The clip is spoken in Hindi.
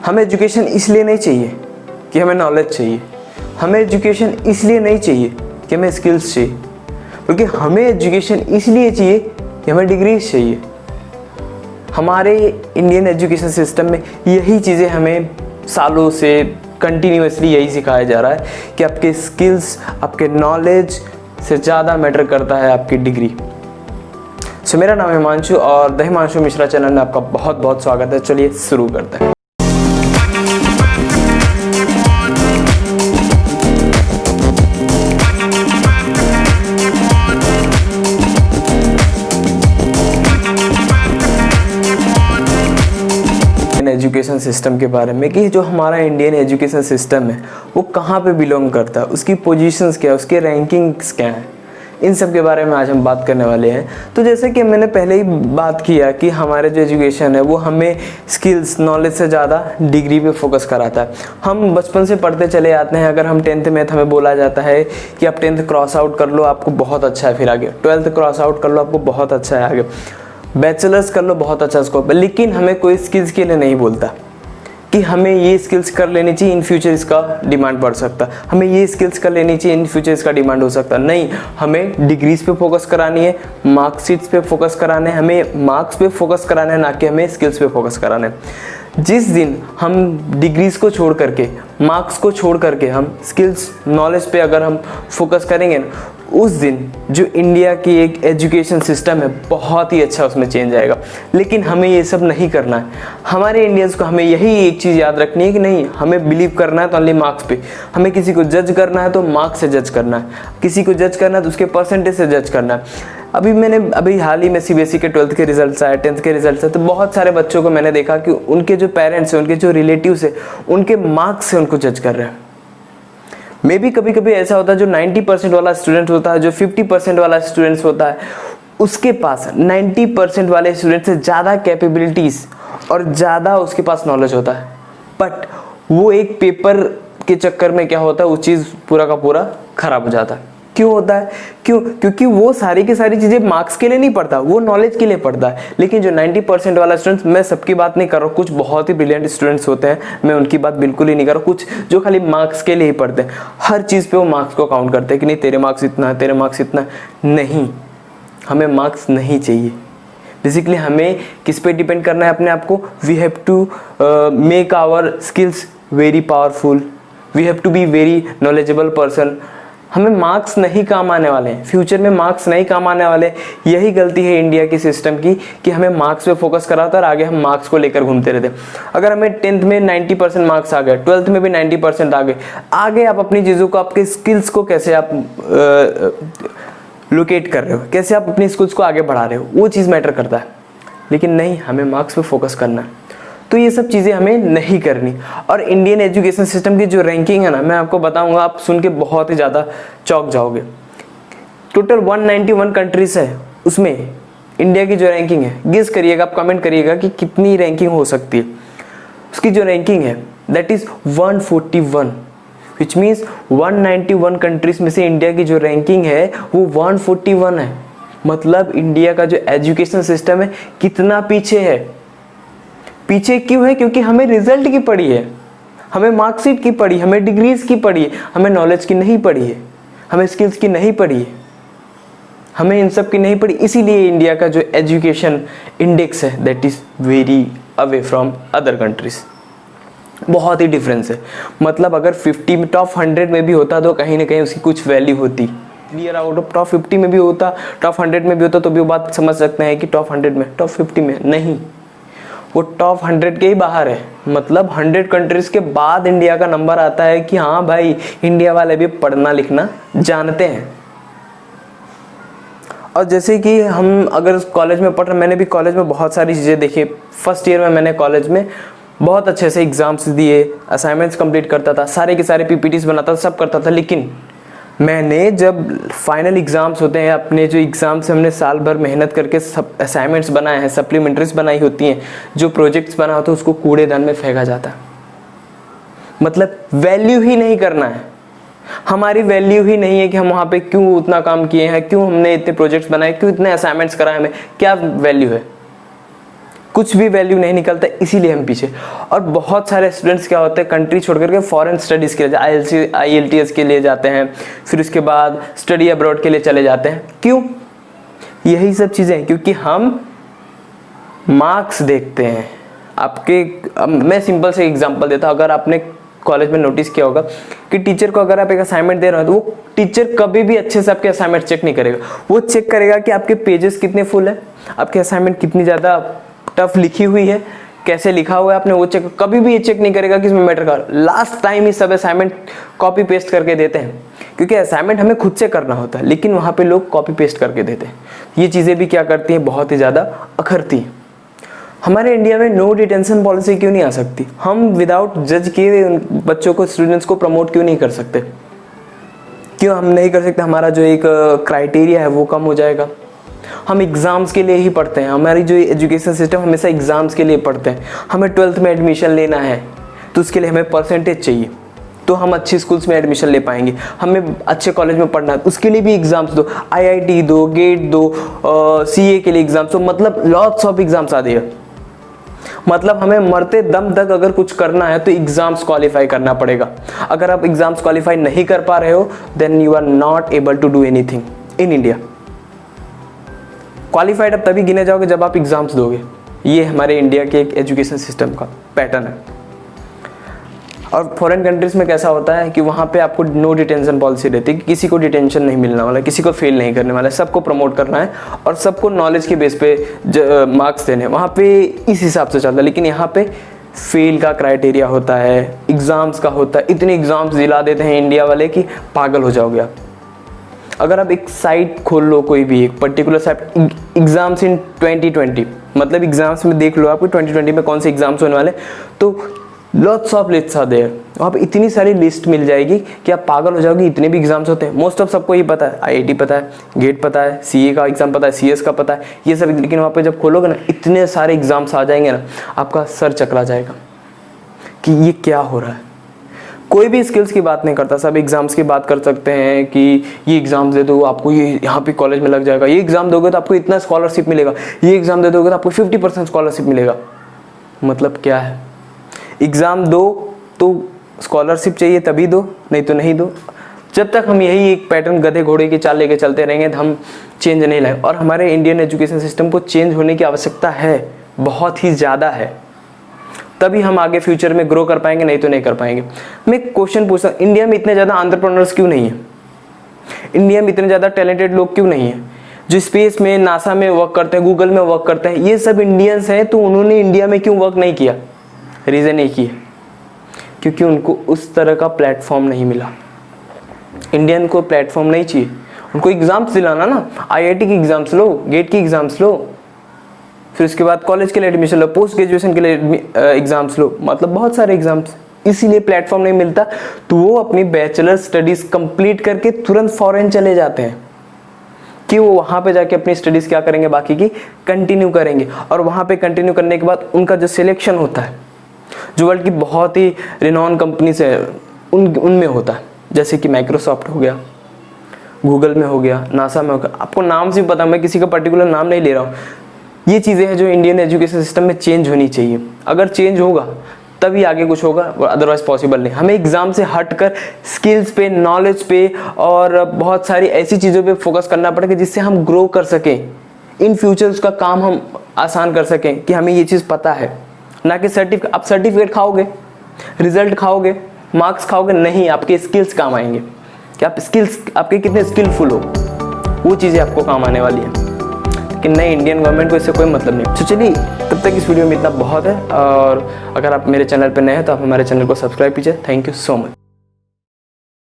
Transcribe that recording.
हमें एजुकेशन इसलिए नहीं चाहिए कि हमें नॉलेज चाहिए, हमें एजुकेशन इसलिए नहीं चाहिए कि हमें स्किल्स चाहिए, बल्कि हमें एजुकेशन इसलिए चाहिए कि हमें डिग्रीज चाहिए। हमारे इंडियन एजुकेशन सिस्टम में यही चीज़ें हमें सालों से कंटिन्यूसली यही सिखाया जा रहा है कि आपके स्किल्स, आपके नॉलेज से ज़्यादा मैटर करता है आपकी डिग्री। सो मेरा नाम है हिमांशु और द हिमांशु मिश्रा चैनल में आपका बहुत बहुत स्वागत है। चलिए शुरू करते हैं। एजुकेशन सिस्टम के बारे में कि जो हमारा इंडियन एजुकेशन सिस्टम है वो कहाँ पे बिलोंग करता है, उसकी पोजीशंस क्या है, उसके रैंकिंग्स क्या हैं, इन सब के बारे में आज हम बात करने वाले हैं। तो जैसे कि मैंने पहले ही बात किया कि हमारे जो एजुकेशन है वो हमें स्किल्स, नॉलेज से ज़्यादा डिग्री पे फोकस कराता है। हम बचपन से पढ़ते चले आते हैं। अगर हम 10th में हमें बोला जाता है कि आप 10th क्रॉस आउट कर लो, आपको बहुत अच्छा है, फिर आगे 12th क्रॉस आउट कर लो, आपको बहुत अच्छा है, आगे बैचलर्स कर लो, बहुत अच्छा स्कोप है। लेकिन हमें कोई स्किल्स के लिए नहीं बोलता कि हमें ये स्किल्स कर लेनी चाहिए, इन फ्यूचर इसका डिमांड बढ़ सकता, हमें ये स्किल्स कर लेनी चाहिए, इन फ्यूचर इसका डिमांड हो सकता। नहीं, हमें डिग्रीज पे फोकस करानी है, मार्कशीट्स पे फोकस कराने हैं, हमें मार्क्स पे फोकस कराना है, ना कि हमें स्किल्स पे फोकस कराना है। जिस दिन हम डिग्रीज को छोड़ करके, मार्क्स को छोड़ करके हम स्किल्स, नॉलेज पे अगर हम फोकस करेंगे ना, उस दिन जो इंडिया की एक एजुकेशन सिस्टम है बहुत ही अच्छा उसमें चेंज आएगा। लेकिन हमें ये सब नहीं करना है। हमारे इंडियंस को हमें यही एक चीज़ याद रखनी है कि नहीं, हमें बिलीव करना है तो ओनली मार्क्स पे। हमें किसी को जज करना है तो मार्क्स से जज करना है, किसी को जज करना है तो उसके परसेंटेज से जज करना है। अभी हाल ही में CBSE के 12th के रिजल्ट्स आए, 10th के रिजल्ट्स आए, तो बहुत सारे बच्चों को मैंने देखा कि उनके जो पेरेंट्स हैं, उनके जो रिलेटिव्स हैं, उनके मार्क्स से उनको जज कर रहे हैं। मे भी कभी कभी ऐसा होता है जो 90% वाला स्टूडेंट होता है, जो 50% वाला स्टूडेंट्स होता है, उसके पास 90% वाले स्टूडेंट से ज़्यादा कैपेबिलिटीज़ और ज़्यादा उसके पास नॉलेज होता है। बट वो एक पेपर के चक्कर में क्या होता है, वो चीज़ पूरा का पूरा खराब हो जाता है। क्यों होता है? क्योंकि वो सारी की सारी चीज़ें मार्क्स के लिए नहीं पढ़ता, वो नॉलेज के लिए पढ़ता है। लेकिन जो 90% वाला स्टूडेंट्स, मैं सबकी बात नहीं कर रहा हूँ, कुछ बहुत ही ब्रिलियंट स्टूडेंट्स होते हैं, मैं उनकी बात बिल्कुल ही नहीं कर रहा हूँ। कुछ जो खाली मार्क्स के लिए ही पढ़ते हैं, हर चीज़ पे वो मार्क्स को काउंट करते हैं कि नहीं तेरे मार्क्स इतना है, तेरे मार्क्स इतना है। नहीं, हमें मार्क्स नहीं चाहिए। बेसिकली हमें किस पे डिपेंड करना है अपने आप को? We have to make our skills very powerful, we have to be very knowledgeable person. हमें मार्क्स नहीं काम आने वाले हैं, फ्यूचर में मार्क्स नहीं काम आने वाले। यही गलती है इंडिया की सिस्टम की कि हमें मार्क्स पे फोकस कराता है और आगे हम मार्क्स को लेकर घूमते रहते हैं। अगर हमें 10th में 90% मार्क्स आ गए, 12th में भी 90% आ गए, आगे आप अपनी चीज़ों को, आपके स्किल्स को कैसे आप लोकेट कर रहे हो, कैसे आप अपनी स्किल्स को आगे बढ़ा रहे हो, वो चीज़ मैटर करता है। लेकिन नहीं, हमें मार्क्स पे फोकस करना है। तो ये सब चीज़ें हमें नहीं करनी। और इंडियन एजुकेशन सिस्टम की जो रैंकिंग है ना, मैं आपको बताऊंगा, आप सुन के बहुत ही ज़्यादा चौंक जाओगे। टोटल 191 कंट्रीज है, उसमें इंडिया की जो रैंकिंग है, गेस करिएगा, आप कमेंट करिएगा कि कितनी रैंकिंग हो सकती है। उसकी जो रैंकिंग है that is 141, which means 191 countries में से इंडिया की जो रैंकिंग है वो 141 है। मतलब इंडिया का जो एजुकेशन सिस्टम है कितना पीछे है। पीछे क्यों है? क्योंकि हमें रिजल्ट की पड़ी है, हमें मार्कशीट की पड़ी, हमें डिग्रीज की पड़ी है, हमें नॉलेज की नहीं पड़ी है, हमें स्किल्स की नहीं पड़ी है, हमें इन सब की नहीं पड़ी। इसीलिए इंडिया का जो एजुकेशन इंडेक्स है that is very away from other countries. बहुत ही डिफरेंस है। मतलब अगर 50 में, टॉप 100 में भी होता तो कहीं ना कहीं उसकी कुछ वैल्यू होती। क्लियर आउट ऑफ टॉप 50 में भी होता, टॉप 100 में भी होता, तो भी वो बात समझ सकते हैं कि टॉप 100 में, टॉप 50 में नहीं, वो टॉप 100 के ही बाहर है। मतलब 100 कंट्रीज के बाद इंडिया का नंबर आता है कि हाँ भाई, इंडिया वाले भी पढ़ना लिखना जानते हैं। और जैसे कि हम अगर कॉलेज में पढ़ रहे, मैंने भी कॉलेज में बहुत सारी चीज़ें देखी। फर्स्ट ईयर में मैंने कॉलेज में बहुत अच्छे से एग्ज़ाम्स दिए, असाइनमेंट्स कंप्लीट करता था, सारे के सारे PPTs बनाता था, सब करता था। लेकिन मैंने जब फाइनल एग्ज़ाम्स होते हैं, अपने जो एग्ज़ाम्स हमने साल भर मेहनत करके सब असाइनमेंट्स बनाए हैं, सप्लीमेंट्रीज बनाई होती हैं, जो प्रोजेक्ट्स बना होता है उसको कूड़ेदान में फेंका जाता है। मतलब वैल्यू ही नहीं करना है, हमारी वैल्यू ही नहीं है कि हम वहाँ पे क्यों उतना काम किए हैं, क्यों हमने इतने प्रोजेक्ट्स बनाए, क्यों इतने असाइनमेंट्स कराए, हमें क्या वैल्यू है। कुछ भी वैल्यू नहीं निकलता, इसीलिए हम पीछे। और बहुत सारे स्टूडेंट्स क्या होते हैं, कंट्री छोड़ करके फॉरेन स्टडीज़ के लिए, IELTS के लिए जाते हैं, फिर उसके बाद स्टडी अब्रॉड के लिए चले जाते हैं। क्यों? यही सब चीज़ें हैं, क्योंकि हम मार्क्स देखते हैं आपके। मैं सिंपल से एग्जांपल देता हूँ, अगर आपने कॉलेज में नोटिस किया होगा कि टीचर को अगर आप एक असाइनमेंट दे रहे हो तो वो टीचर कभी भी अच्छे से आपके असाइनमेंट चेक नहीं करेगा। वो चेक करेगा कि आपके पेजेस कितने फुल है, आपके असाइनमेंट कितनी ज़्यादा टफ लिखी हुई है, कैसे लिखा हुआ है आपने, वो चेक कभी भी ये चेक नहीं करेगा कि इसमें मैटर का। लास्ट टाइम ही सब असाइनमेंट कॉपी पेस्ट करके देते हैं, क्योंकि असाइनमेंट हमें खुद से करना होता है, लेकिन वहाँ पे लोग कॉपी पेस्ट करके देते हैं। ये चीज़ें भी क्या करती हैं, बहुत ही ज़्यादा अखरती हैं। हमारे इंडिया में नो डिटेंशन पॉलिसी क्यों नहीं आ सकती? हम विदाउट जज किए बच्चों को, स्टूडेंट्स को प्रमोट क्यों नहीं कर सकते? क्यों हम नहीं कर सकते? हमारा जो एक क्राइटेरिया है वो कम हो जाएगा। हम एग्ज़ाम्स के लिए ही पढ़ते हैं, हमारी जो एजुकेशन सिस्टम हमेशा एग्ज़ाम्स के लिए पढ़ते हैं। हमें 12th में एडमिशन लेना है तो उसके लिए हमें परसेंटेज चाहिए, तो हम अच्छे स्कूल्स में एडमिशन ले पाएंगे। हमें अच्छे कॉलेज में पढ़ना है, उसके लिए भी एग्ज़ाम्स दो, IIT दो, गेट दो, CA के लिए एग्ज़ाम्स दो, मतलब लॉट्स ऑफ एग्ज़ाम्स आ दिए। मतलब हमें मरते दम तक अगर कुछ करना है तो एग्जाम्स क्वालिफाई करना पड़ेगा। अगर आप एग्जाम्स क्वालिफाई नहीं कर पा रहे हो, then you are not able to do anything in India. Qualified आप तभी गिने जाओगे जब आप एग्जाम्स दोगे। ये हमारे इंडिया के एक एजुकेशन सिस्टम का पैटर्न है। और फॉरेन कंट्रीज में कैसा होता है कि वहाँ पे आपको नो डिटेंशन पॉलिसी रहती है कि किसी को डिटेंशन नहीं मिलने वाला, किसी को फेल नहीं करने वाला है, सबको प्रमोट करना है और सबको नॉलेज के बेस पे मार्क्स देने। वहाँ पे इस हिसाब से चलता है, लेकिन यहाँ पे फेल का क्राइटेरिया होता है, एग्ज़ाम्स का होता है। इतने एग्ज़ाम्स दिला देते हैं इंडिया वाले कि पागल हो जाओगे आप। अगर आप एक साइट खोल लो, कोई भी एक पर्टिकुलर साइट, एग्ज़ाम्स इन 2020, मतलब एग्ज़ाम्स में देख लो आपको 2020 में कौन से एग्ज़ाम्स होने वाले, तो lots of lists are there. वहाँ पे इतनी सारी लिस्ट मिल जाएगी कि आप पागल हो जाओगे, इतने भी एग्जाम्स होते हैं। मोस्ट ऑफ सबको ये पता है, IIT पता है, गेट पता है, CA का एग्जाम पता है, CS का पता है, ये सब। लेकिन वहाँ पे जब खोलोगे ना, इतने सारे एग्जाम्स आ जाएंगे ना, आपका सर चकरा जाएगा कि ये क्या हो रहा है। कोई भी स्किल्स की बात नहीं करता, सब एग्जाम्स की बात कर सकते हैं कि ये एग्जाम्स दे दो, आपको ये यहाँ पे कॉलेज में लग जाएगा, ये एग्जाम दोगे तो आपको इतना स्कॉलरशिप मिलेगा, ये एग्जाम दे दोगे तो आपको 50% स्कॉलरशिप मिलेगा। मतलब क्या है? एग्ज़ाम दो तो स्कॉलरशिप चाहिए तभी दो, नहीं तो नहीं दो। जब तक हम यही एक पैटर्न गधे घोड़े की चाल लेके चलते रहेंगे तो हम चेंज नहीं लाए। और हमारे इंडियन एजुकेशन सिस्टम को चेंज होने की आवश्यकता है, बहुत ही ज़्यादा है, तभी हम आगे फ्यूचर में ग्रो कर पाएंगे, नहीं तो नहीं कर पाएंगे। मैं एक क्वेश्चन पूछता हूँ, इंडिया में इतने ज़्यादा एंटरप्रेन्योर्स क्यों नहीं है? इंडिया में इतने ज़्यादा टैलेंटेड लोग क्यों नहीं है जो स्पेस में, नासा में वर्क करते हैं, गूगल में वर्क करते हैं? ये सब इंडियंस हैं, तो उन्होंने इंडिया में क्यों वर्क नहीं किया? रीज़न एक ही है, क्योंकि उनको उस तरह का प्लेटफॉर्म नहीं मिला। इंडियन को प्लेटफॉर्म नहीं चाहिए, उनको एग्ज़ाम्स दिलाना ना, IIT की एग्ज़ाम्स लो, गेट की एग्ज़ाम्स लो, फिर उसके बाद कॉलेज के लिए एडमिशन लो, पोस्ट ग्रेजुएशन के लिए एग्ज़ाम्स लो, मतलब बहुत सारे एग्ज़ाम्स। इसीलिए प्लेटफॉर्म नहीं मिलता, तो वो अपनी बैचलर स्टडीज़ कंप्लीट करके तुरंत फॉरेन चले जाते हैं कि वो वहाँ पे जाके अपनी स्टडीज़ क्या करेंगे, बाकी की कंटिन्यू करेंगे। और वहाँ पे कंटिन्यू करने के बाद उनका जो सिलेक्शन होता है, जो वर्ल्ड की बहुत ही रिनॉन कंपनीज है उनमें होता है, जैसे कि माइक्रोसॉफ्ट हो गया, गूगल में हो गया, नासा में हो गया। आपको नाम से पता, मैं किसी का पर्टिकुलर नाम नहीं ले रहा हूँ। ये चीज़ें हैं जो इंडियन एजुकेशन सिस्टम में चेंज होनी चाहिए। अगर चेंज होगा तभी आगे कुछ होगा, अदरवाइज पॉसिबल नहीं। हमें एग्जाम से हटकर स्किल्स पे, नॉलेज पे और बहुत सारी ऐसी चीज़ों पे फोकस करना पड़ेगा जिससे हम ग्रो कर सकें, इन फ्यूचर उसका काम हम आसान कर सकें कि हमें ये चीज़ पता है। ना कि सर्टिफिकेट, आप सर्टिफिकेट खाओगे, रिजल्ट खाओगे, मार्क्स खाओगे, नहीं, आपके स्किल्स काम आएंगे कि आप स्किल्स, आपके कितने स्किलफुल हो, वो चीज़ें आपको काम आने वाली हैं। कि नहीं, इंडियन गवर्नमेंट को इससे कोई मतलब नहीं। तो चलिए, तब तक इस वीडियो में इतना बहुत है। और अगर आप मेरे चैनल पर नए हैं तो आप हमारे चैनल को सब्सक्राइब कीजिए। Thank you so much.